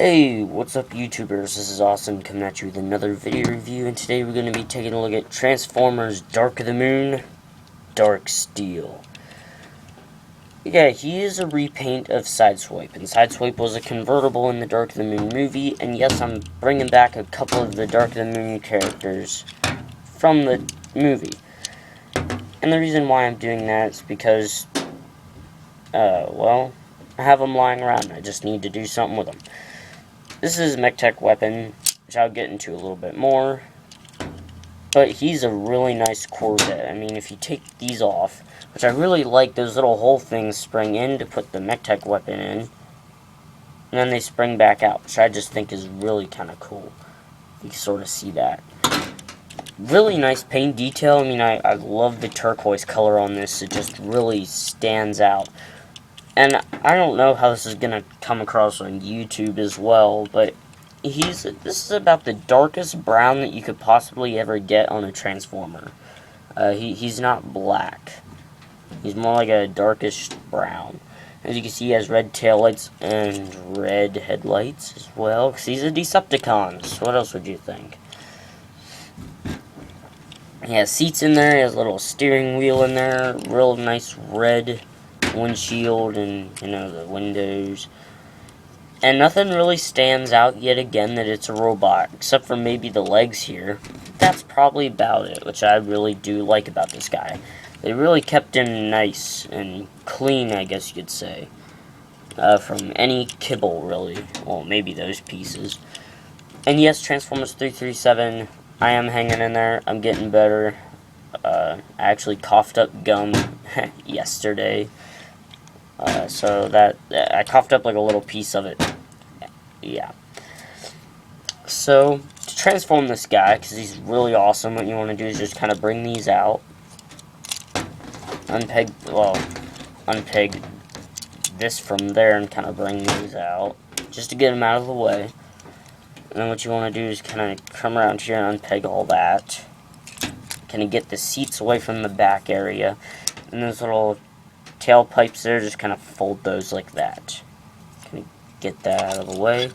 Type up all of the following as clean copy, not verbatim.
Hey, what's up YouTubers? This is Austin coming at you with another video review, and today we're going to be taking a look at Transformers Dark of the Moon, Darksteel. Yeah, he is a repaint of Sideswipe, and Sideswipe was a convertible in the Dark of the Moon movie, and yes, I'm bringing back a couple of the Dark of the Moon characters from the movie. And the reason why I'm doing that is because, well, I have them lying around, I just need to do something with them. This is a mech-tech weapon, which I'll get into a little bit more. But he's a really nice Corvette. I mean, if you take these off, which I really like, those little hole things spring in to put the mech-tech weapon in. And then they spring back out, which I just think is really kind of cool. You can sort of see that. Really nice paint detail. I mean, I love the turquoise color on this. It just really stands out. And I don't know how this is going to come across on YouTube as well, but this is about the darkest brown that you could possibly ever get on a Transformer. He's not black. He's more like a darkish brown. As you can see, he has red taillights and red headlights as well, because he's a Decepticon, so what else would you think? He has seats in there, he has a little steering wheel in there, real nice red windshield and, you know, the windows. And nothing really stands out yet again that it's a robot, except for maybe the legs here. That's probably about it, which I really do like about this guy. They really kept him nice and clean, I guess you could say. From any kibble, really. Well, maybe those pieces. And yes, Transformers 337, I am hanging in there. I'm getting better. I actually coughed up gum yesterday. So that, I coughed up like a little piece of it. Yeah. So, to transform this guy, because he's really awesome, what you want to do is just kind of bring these out. Unpeg this from there and kind of bring these out. Just to get them out of the way. And then what you want to do is kind of come around here and unpeg all that. Kind of get the seats away from the back area. And those little tailpipes there, just kind of fold those like that. Kind of get that out of the way.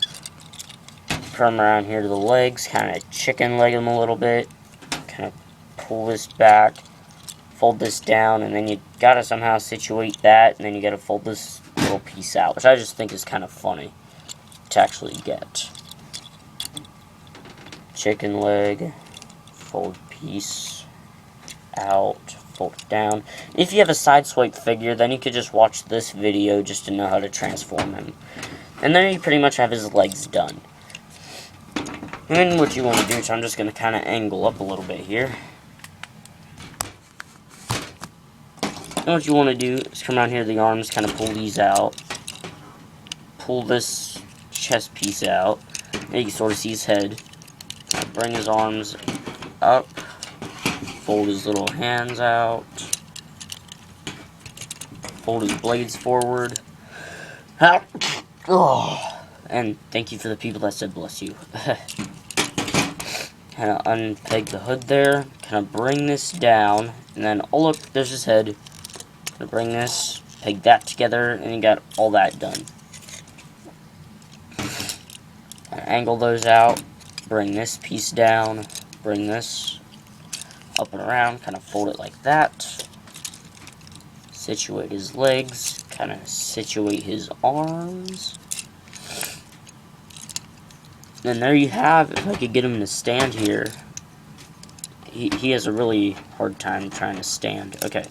Come around here to the legs, kind of chicken leg them a little bit. Kind of pull this back, fold this down, and then you gotta somehow situate that, and then you gotta fold this little piece out, which I just think is kind of funny to actually get. Chicken leg, fold piece out, fold it down. If you have a Sideswipe figure, then you could just watch this video just to know how to transform him. And then you pretty much have his legs done. And then what you want to do, so I'm just going to kind of angle up a little bit here. And what you want to do is come around here to the arms, kind of pull these out. Pull this chest piece out. And you can sort of see his head. Bring his arms up. Fold his little hands out. Fold his blades forward. Oh, and thank you for the people that said bless you. Kind of unpeg the hood there. Kind of bring this down. And then, oh look, there's his head. Kind of bring this, peg that together, and you got all that done. Angle those out. Bring this piece down. Bring this up and around, kind of fold it like that. Situate his legs, kind of situate his arms. And there you have, if I could get him to stand here. He has a really hard time trying to stand. Okay.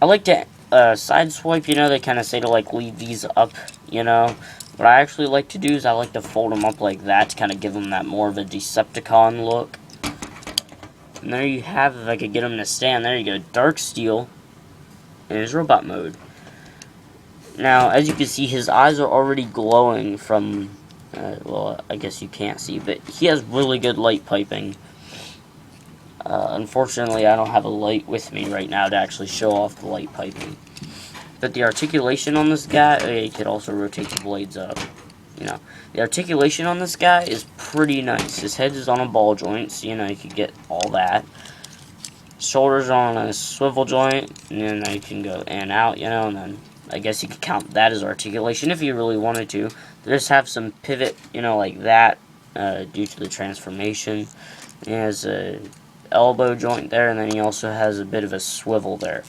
I like to Sideswipe, you know, they kind of say to like leave these up, you know. What I actually like to do is I like to fold them up like that to kind of give them that more of a Decepticon look. And there you have, if I could get him to stand, there you go, Darksteel in his robot mode. Now, as you can see, his eyes are already glowing from, well, I guess you can't see, but he has really good light piping. Unfortunately, I don't have a light with me right now to actually show off the light piping. But the articulation on this guy, you could also rotate the blades up. You know, the articulation on this guy is pretty nice. His head is on a ball joint, so, you know, you could get all that. Shoulders are on a swivel joint, and then you can go in and out, you know, and then I guess you could count that as articulation if you really wanted to. They just have some pivot, you know, like that, due to the transformation. He has a elbow joint there, and then he also has a bit of a swivel there.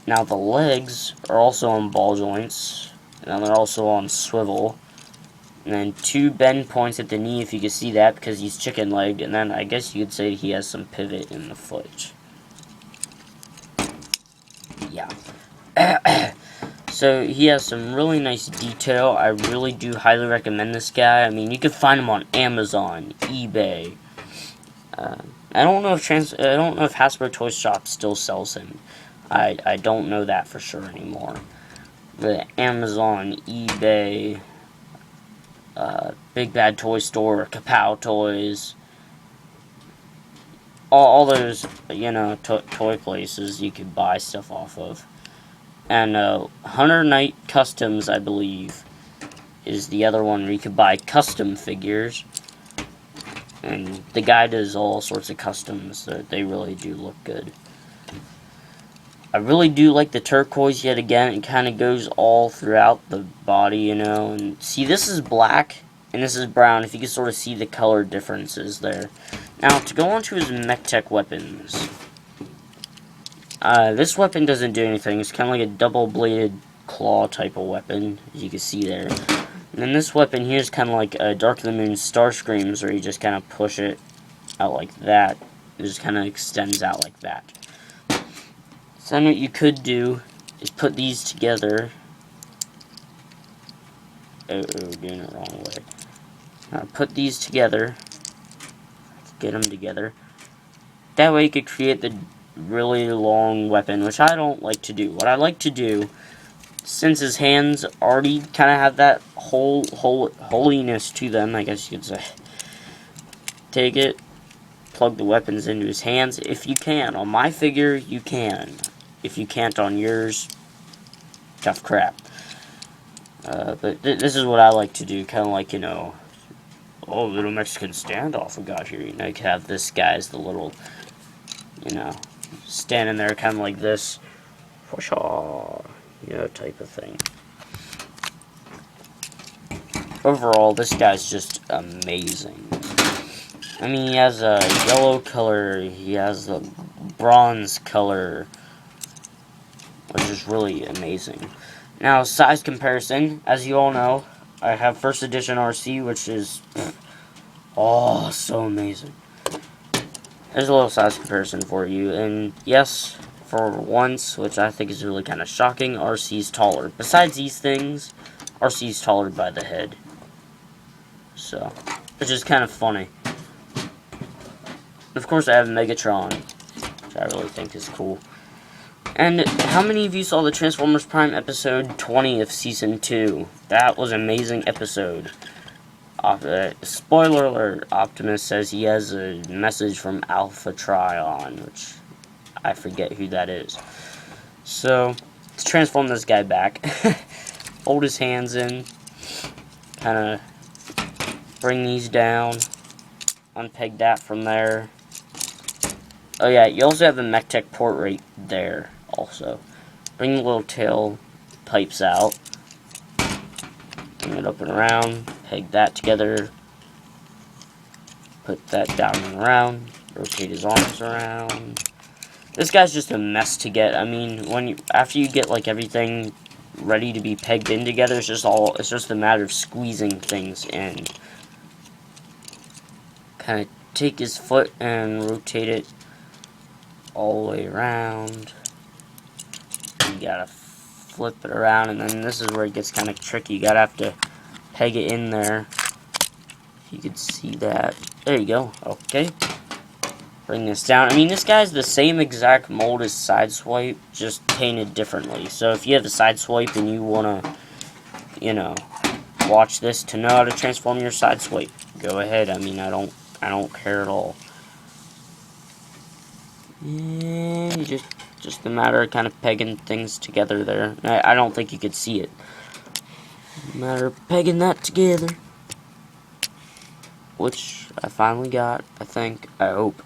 Now the legs are also on ball joints, and they're also on swivel. And then 2 bend points at the knee, if you can see that, because he's chicken-legged. And then I guess you could say he has some pivot in the foot. Yeah. So he has some really nice detail. I really do highly recommend this guy. I mean, you can find him on Amazon, eBay. I don't know if Hasbro Toy Shop still sells him. I don't know that for sure anymore. But Amazon, eBay, Big Bad Toy Store, Kapow Toys, all those, you know, toy places you could buy stuff off of. And Hunter Knight Customs, I believe, is the other one where you could buy custom figures. And the guy does all sorts of customs, so they really do look good. I really do like the turquoise yet again. It kind of goes all throughout the body, you know. And see, this is black, and this is brown, if you can sort of see the color differences there. Now, to go on to his MechTech weapons. This weapon doesn't do anything. It's kind of like a double-bladed claw type of weapon, as you can see there. And then this weapon here is kind of like Dark of the Moon Starscreams, where you just kind of push it out like that. It just kind of extends out like that. So then what you could do is put these together. Oh, doing it the wrong way. Now put these together. Get them together. That way you could create the really long weapon, which I don't like to do. What I like to do, since his hands already kind of have that holiness to them, I guess you could say, take it, plug the weapons into his hands, if you can. On my figure, you can. If you can't on yours, tough crap. But this is what I like to do, kind of like, you know, oh, little Mexican standoff we got here. You know, you can have this guy as the little, you know, standing there kind of like this, you know, type of thing. Overall, this guy's just amazing. I mean, he has a yellow color, he has a bronze color, which is really amazing. Now, size comparison, as you all know, I have first edition RC, which is, oh, so amazing. There's a little size comparison for you, and yes, for once, which I think is really kind of shocking, RC's taller. Besides these things, RC's taller by the head. So, which is kind of funny. Of course, I have Megatron, which I really think is cool. And how many of you saw the Transformers Prime episode 20 of Season 2? That was an amazing episode. Spoiler alert, Optimus says he has a message from Alpha Trion, which I forget who that is. So, let's transform this guy back. Hold his hands in. Kind of bring these down. Unpeg that from there. Oh yeah, you also have the MechTech port right there, also. Bring the little tail pipes out. Bring it up and around. Peg that together. Put that down and around. Rotate his arms around. This guy's just a mess to get. I mean, after you get like everything ready to be pegged in together, it's just a matter of squeezing things in. Kind of take his foot and rotate it all the way around. You gotta flip it around, and then this is where it gets kind of tricky. You gotta have to peg it in there. If you could see that. There you go. Okay. Bring this down. I mean, this guy's the same exact mold as Sideswipe, just painted differently. So if you have a Sideswipe and you wanna, you know, watch this to know how to transform your Sideswipe, go ahead. I mean, I don't care at all. And just a matter of kind of pegging things together there. I don't think you could see it. A matter of pegging that together. Which I finally got, I think. I hope.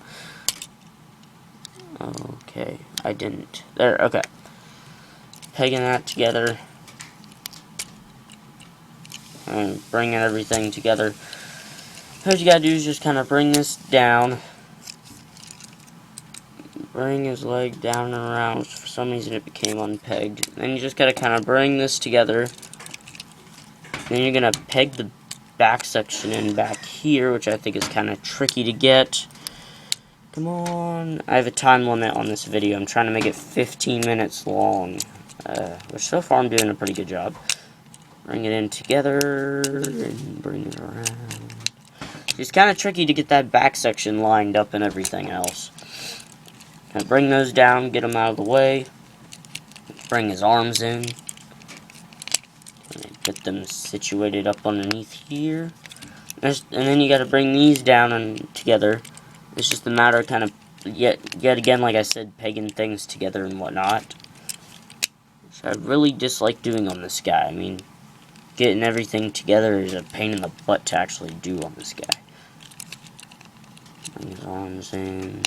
Okay, I didn't. There, okay. pegging that together and bringing everything together. What you gotta do is just kind of bring this down. Bring his leg down and around. For some reason it became unpegged. Then you just gotta kind of bring this together. Then you're gonna peg the back section in back here, which I think is kind of tricky to get. Come on. I have a time limit on this video. I'm trying to make it 15 minutes long. Which so far I'm doing a pretty good job. Bring it in together and bring it around. It's kind of tricky to get that back section lined up and everything else. Kind of bring those down, get them out of the way. Bring his arms in. Get them situated up underneath here. And then you got to bring these down and together. It's just a matter of kind of, yet again, like I said, pegging things together and whatnot. Which I really dislike doing on this guy. I mean, getting everything together is a pain in the butt to actually do on this guy. Bring his arms in.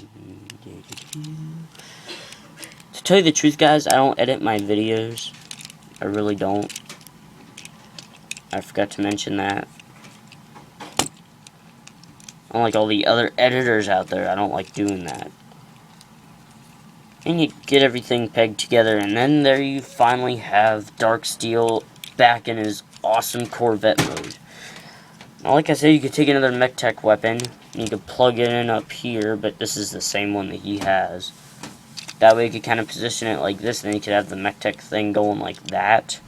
To tell you the truth, guys, I don't edit my videos. I really don't. I forgot to mention that. Unlike all the other editors out there, I don't like doing that. And you get everything pegged together, and then there you finally have Darksteel back in his awesome Corvette mode. Now, like I said, you could take another MechTech weapon, and you could plug it in up here, but this is the same one that he has. That way you could kind of position it like this, and then you could have the MechTech thing going like that.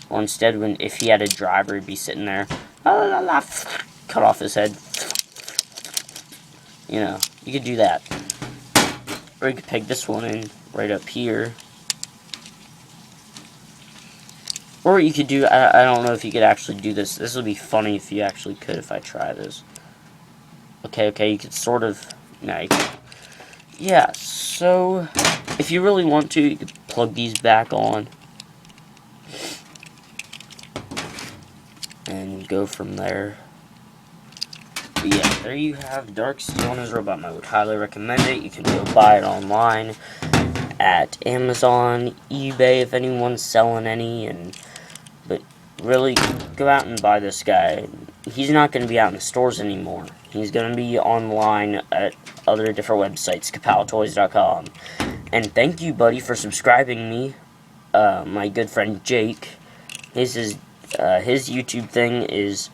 Or instead, if he had a driver, he'd be sitting there, la, la, la, cut off his head. You know, you could do that. Or you could peg this one in right up here. Or you could do, I don't know if you could actually do this. This would be funny if you actually could, if I try this. Okay, you could sort of, no, you can't. Yeah, so, if you really want to, you could plug these back on. And go from there. But yeah, there you have Darksteel in his robot mode. Highly recommend it. You can go buy it online at Amazon, eBay if anyone's selling any. But really, go out and buy this guy. He's not going to be out in the stores anymore. He's going to be online at other different websites, kapowtoys.com. And thank you, buddy, for subscribing me. My good friend Jake. His YouTube thing is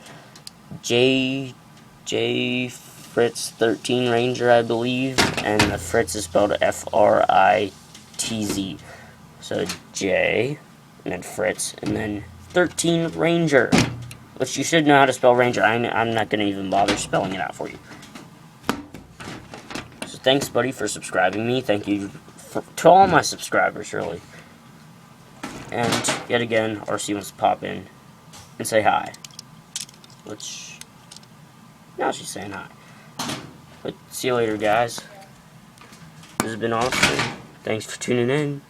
Fritz 13 Ranger, I believe, and the Fritz is spelled F-R-I-T-Z. So J, and then Fritz, and then 13 Ranger, which you should know how to spell Ranger. I'm not going to even bother spelling it out for you. So thanks, buddy, for subscribing me. Thank you to all my subscribers, really. And yet again, RC wants to pop in and say hi. Which, now she's saying hi. But see you later, guys. This has been awesome. Thanks for tuning in.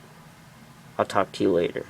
I'll talk to you later.